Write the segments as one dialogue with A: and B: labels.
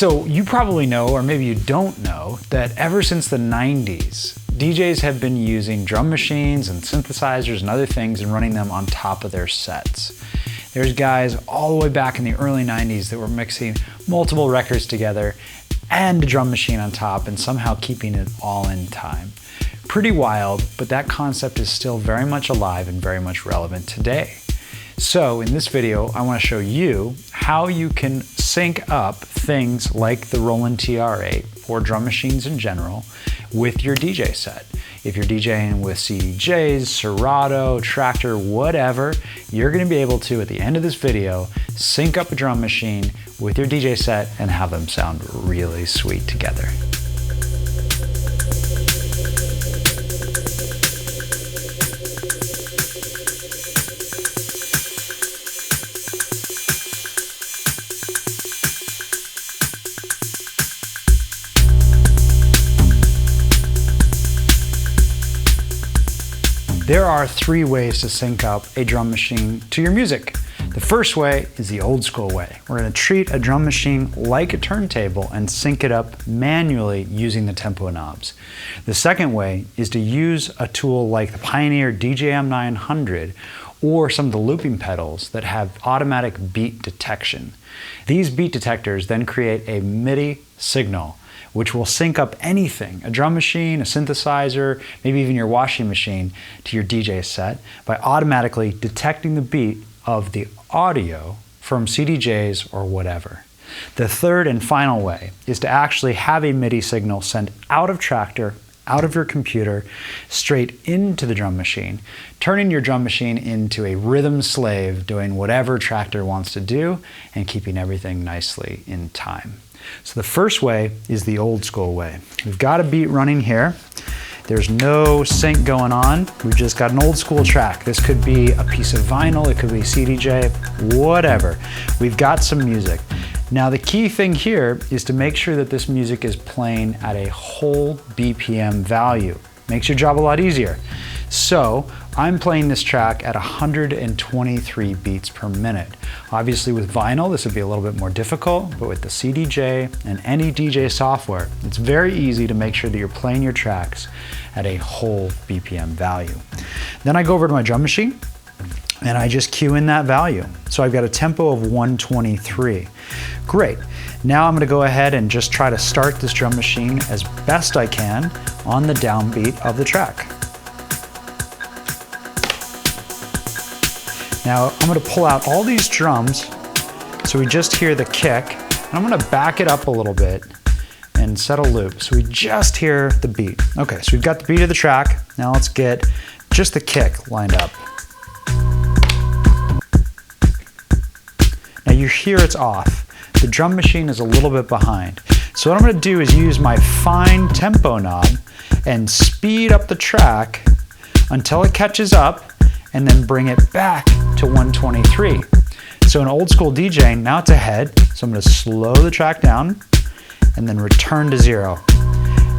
A: So you probably know, or maybe you don't know, that ever since the 90s, DJs have been using drum machines and synthesizers and other things and running them on top of their sets. There's guys all the way back in the early 90s that were mixing multiple records together and a drum machine on top and somehow keeping it all in time. Pretty wild, but that concept is still very much alive and very much relevant today. So in this video, I want to show you how you can sync up things like the Roland TR-8 or drum machines in general with your DJ set. If you're DJing with CDJs, Serato, Traktor, whatever, you're going to be able to, at the end of this video, sync up a drum machine with your DJ set and have them sound really sweet together. There are three ways to sync up a drum machine to your music. The first way is the old school way. We're going to treat a drum machine like a turntable and sync it up manually using the tempo knobs. The second way is to use a tool like the Pioneer DJM 900 or some of the looping pedals that have automatic beat detection. These beat detectors then create a MIDI signal which will sync up anything, a drum machine, a synthesizer, maybe even your washing machine, to your DJ set by automatically detecting the beat of the audio from CDJs or whatever. The third and final way is to actually have a MIDI signal sent out of Traktor, out of your computer, straight into the drum machine, turning your drum machine into a rhythm slave doing whatever Traktor wants to do and keeping everything nicely in time. So the first way is the old school way. We've got a beat running here. There's no sync going on. We've just got an old school track. This could be a piece of vinyl, it could be CDJ, whatever. We've got some music. Now the key thing here is to make sure that this music is playing at a whole BPM value. Makes your job a lot easier. So I'm playing this track at 123 beats per minute. Obviously with vinyl, this would be a little bit more difficult, but with the CDJ and any DJ software, it's very easy to make sure that you're playing your tracks at a whole BPM value. Then I go over to my drum machine and I just cue in that value. So I've got a tempo of 123. Great. Now I'm going to go ahead and just try to start this drum machine as best I can on the downbeat of the track. Now I'm going to pull out all these drums so we just hear the kick, and I'm going to back it up a little bit and set a loop so we just hear the beat. Okay, so we've got the beat of the track. Now let's get just the kick lined up. Now you hear it's off. The drum machine is a little bit behind. So what I'm going to do is use my fine tempo knob and speed up the track until it catches up and then bring it back to 123. So in old school DJing, now it's ahead. So I'm going to slow the track down and then return to 0.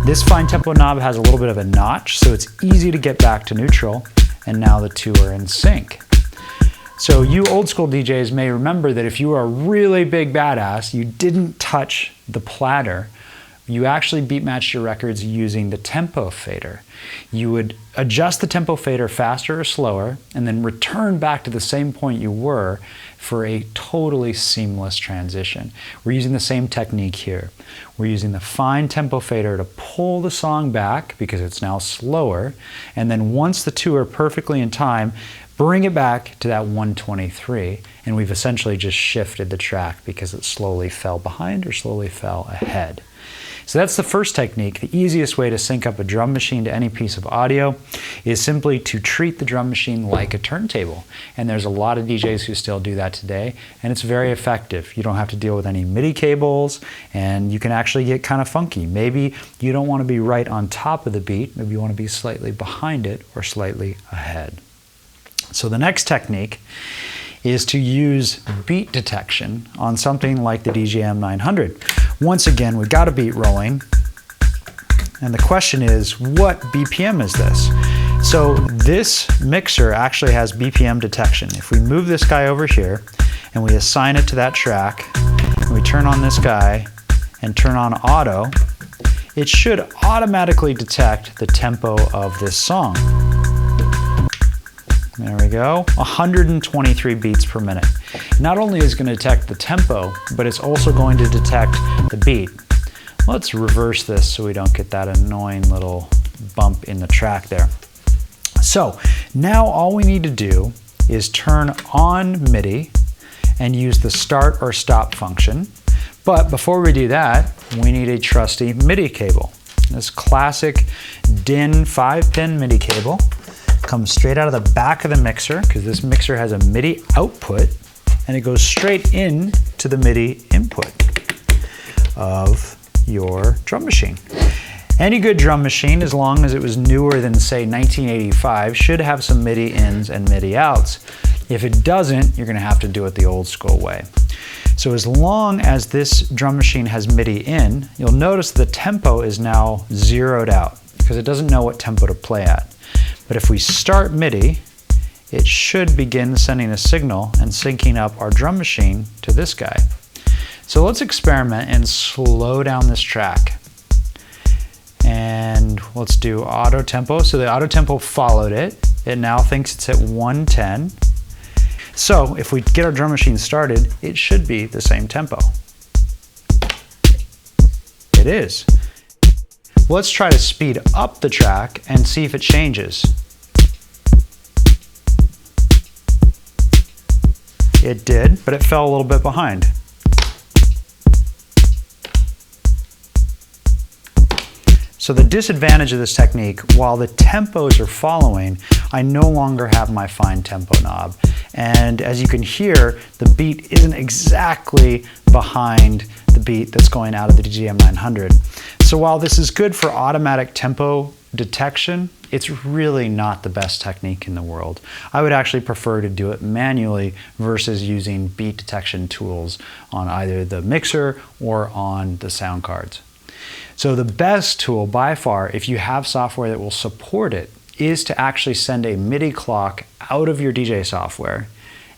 A: This fine tempo knob has a little bit of a notch, so it's easy to get back to neutral, and now the two are in sync. So you old school DJs may remember that if you are a really big badass, you didn't touch the platter. You actually beat matched your records using the tempo fader. You would adjust the tempo fader faster or slower and then return back to the same point you were for a totally seamless transition. We're using the same technique here. We're using the fine tempo fader to pull the song back because it's now slower, and then once the two are perfectly in time, bring it back to that 123, and we've essentially just shifted the track because it slowly fell behind or slowly fell ahead. So that's the first technique. The easiest way to sync up a drum machine to any piece of audio is simply to treat the drum machine like a turntable. And there's a lot of DJs who still do that today, and it's very effective. You don't have to deal with any MIDI cables, and you can actually get kind of funky. Maybe you don't want to be right on top of the beat, maybe you want to be slightly behind it or slightly ahead. So the next technique is to use beat detection on something like the DJM 900. Once again, we've got a beat rolling, and the question is, what BPM is this? So this mixer actually has BPM detection. If we move this guy over here and we assign it to that track, and we turn on this guy and turn on auto, it should automatically detect the tempo of this song. There we go, 123 beats per minute. Not only is it going to detect the tempo, but it's also going to detect the beat. Let's reverse this so we don't get that annoying little bump in the track there. So now all we need to do is turn on MIDI and use the start or stop function. But before we do that, we need a trusty MIDI cable. This classic DIN 5-pin MIDI cable comes straight out of the back of the mixer, because this mixer has a MIDI output, and it goes straight in to the MIDI input of your drum machine. Any good drum machine, as long as it was newer than, say, 1985, should have some MIDI ins and MIDI outs. If it doesn't, you're going to have to do it the old school way. So as long as this drum machine has MIDI in, you'll notice the tempo is now zeroed out because it doesn't know what tempo to play at. But if we start MIDI, it should begin sending a signal and syncing up our drum machine to this guy. So let's experiment and slow down this track. And let's do auto tempo. So the auto tempo followed it. It now thinks it's at 110. So if we get our drum machine started, it should be the same tempo. It is. Let's try to speed up the track and see if it changes. It did, but it fell a little bit behind. So the disadvantage of this technique, while the tempos are following, I no longer have my fine tempo knob. And as you can hear, the beat isn't exactly behind the beat that's going out of the DJM 900. So while this is good for automatic tempo detection, it's really not the best technique in the world. I would actually prefer to do it manually versus using beat detection tools on either the mixer or on the sound cards. So the best tool by far, if you have software that will support it, is to actually send a MIDI clock out of your DJ software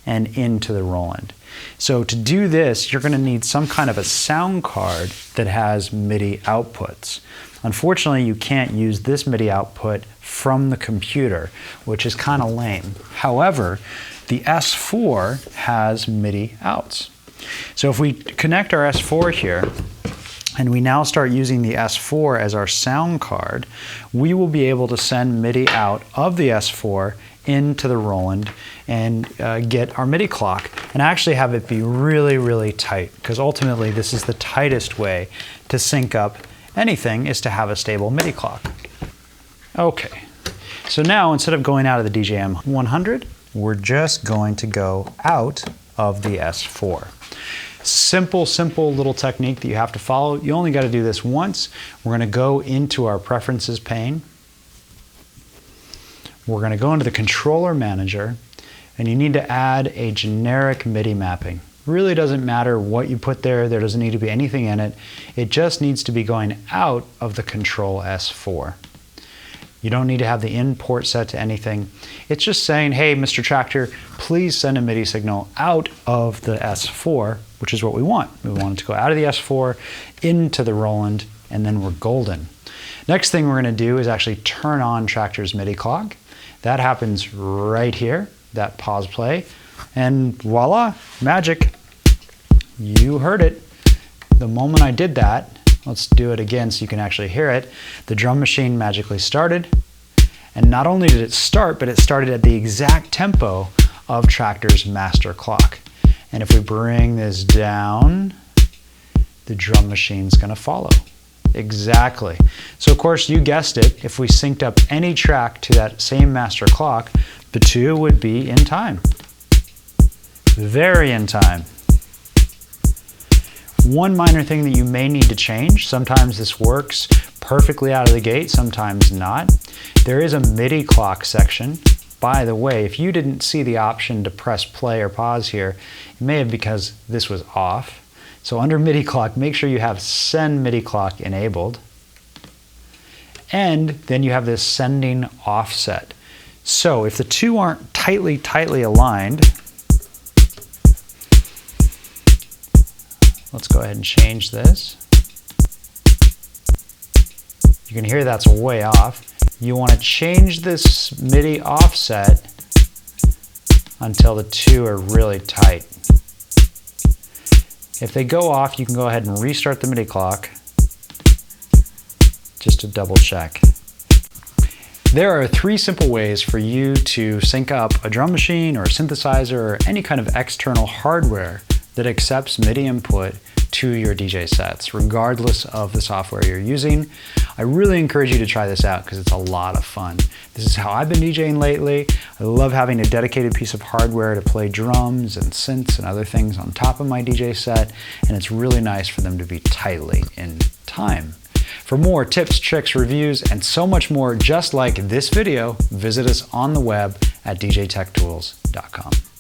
A: and into the Roland. So to do this, you're going to need some kind of a sound card that has MIDI outputs. Unfortunately, you can't use this MIDI output from the computer, which is kind of lame. However, the S4 has MIDI outs. So if we connect our S4 here, and we now start using the S4 as our sound card, we will be able to send MIDI out of the S4 into the Roland and get our MIDI clock and actually have it be really, really tight, because ultimately this is the tightest way to sync up anything, is to have a stable MIDI clock. Okay, so now instead of going out of the DJM 100, we're just going to go out of the S4. Simple little technique that you have to follow. You only got to do this once. We're going to go into our preferences pane. We're going to go into the controller manager, and you need to add a generic MIDI mapping. Really doesn't matter what you put there. There doesn't need to be anything in it. It just needs to be going out of the Control S4. You don't need to have the in port set to anything. It's just saying, hey, Mr. Traktor, please send a MIDI signal out of the S4, which is what we want. We want it to go out of the S4 into the Roland, and then we're golden. Next thing we're going to do is actually turn on Traktor's MIDI clock. That happens right here, that pause play, and voila, magic. You heard it. The moment I did that, let's do it again so you can actually hear it. The drum machine magically started, and not only did it start, but it started at the exact tempo of Traktor's master clock. And if we bring this down, the drum machine's going to follow. Exactly. So of course, you guessed it, if we synced up any track to that same master clock, the two would be in time. Very in time. One minor thing that you may need to change, sometimes this works perfectly out of the gate, sometimes not. There is a MIDI clock section. By the way, if you didn't see the option to press play or pause here, it may have because this was off. So under MIDI clock, make sure you have send MIDI clock enabled. And then you have this sending offset. So if the two aren't tightly aligned, let's go ahead and change this. You can hear that's way off. You want to change this MIDI offset until the two are really tight. If they go off, you can go ahead and restart the MIDI clock just to double check. There are 3 simple ways for you to sync up a drum machine or a synthesizer or any kind of external hardware that accepts MIDI input to your DJ sets, regardless of the software you're using. I really encourage you to try this out because it's a lot of fun. This is how I've been DJing lately. I love having a dedicated piece of hardware to play drums and synths and other things on top of my DJ set, and it's really nice for them to be tightly in time. For more tips, tricks, reviews, and so much more just like this video, visit us on the web at djtechtools.com.